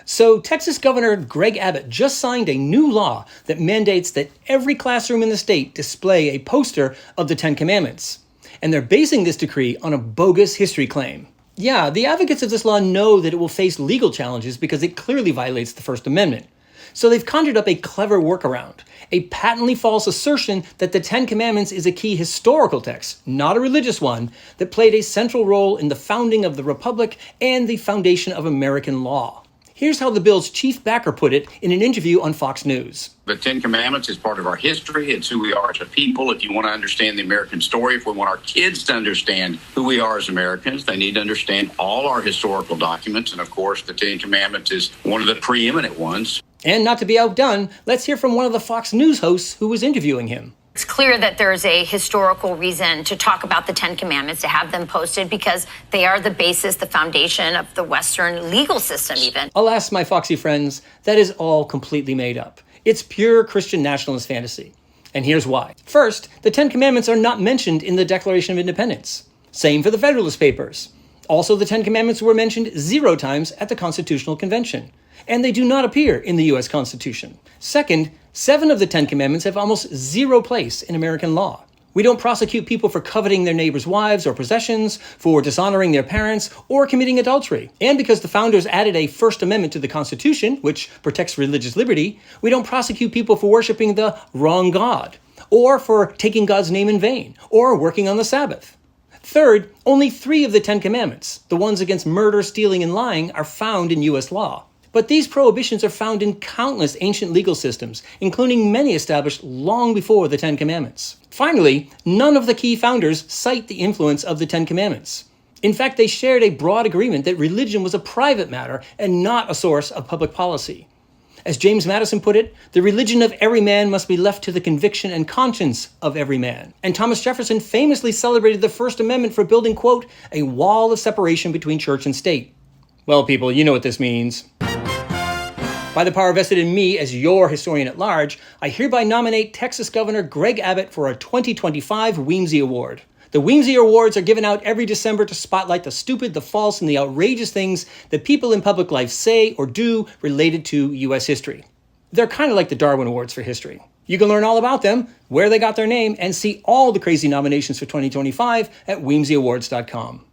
So Texas Governor Greg Abbott just signed a new law that mandates that every classroom in the state display a poster of the Ten Commandments. And they're basing this decree on a bogus history claim. Yeah, the advocates of this law know that it will face legal challenges because it clearly violates the First Amendment. So they've conjured up a clever workaround, a patently false assertion that the Ten Commandments is a key historical text, not a religious one, that played a central role in the founding of the Republic and the foundation of American law. Here's how the bill's chief backer put it in an interview on Fox News. The Ten Commandments is part of our history. It's who we are as a people. If you want to understand the American story, if we want our kids to understand who we are as Americans, they need to understand all our historical documents. And of course, the Ten Commandments is one of the preeminent ones. And not to be outdone, let's hear from one of the Fox News hosts who was interviewing him. It's clear that there's a historical reason to talk about the Ten Commandments, to have them posted, because they are the basis, the foundation of the Western legal system even. Alas, my Foxy friends, that is all completely made up. It's pure Christian nationalist fantasy. And here's why. First, the Ten Commandments are not mentioned in the Declaration of Independence. Same for the Federalist Papers. Also, the Ten Commandments were mentioned 0 times at the Constitutional Convention. And they do not appear in the U.S. Constitution. Second, 7 of the Ten Commandments have almost 0 place in American law. We don't prosecute people for coveting their neighbors' wives or possessions, for dishonoring their parents, or committing adultery. And because the founders added a First Amendment to the Constitution, which protects religious liberty, we don't prosecute people for worshiping the wrong God, or for taking God's name in vain, or working on the Sabbath. Third, only 3 of the Ten Commandments, the ones against murder, stealing, and lying, are found in U.S. law. But these prohibitions are found in countless ancient legal systems, including many established long before the Ten Commandments. Finally, none of the key founders cite the influence of the Ten Commandments. In fact, they shared a broad agreement that religion was a private matter and not a source of public policy. As James Madison put it, the religion of every man must be left to the conviction and conscience of every man. And Thomas Jefferson famously celebrated the First Amendment for building, quote, a wall of separation between church and state. Well, people, you know what this means. By the power vested in me as your historian at large, I hereby nominate Texas Governor Greg Abbott for a 2025 Weemsy Award. The Weemsy Awards are given out every December to spotlight the stupid, the false, and the outrageous things that people in public life say or do related to U.S. history. They're kind of like the Darwin Awards for history. You can learn all about them, where they got their name, and see all the crazy nominations for 2025 at WeemsyAwards.com.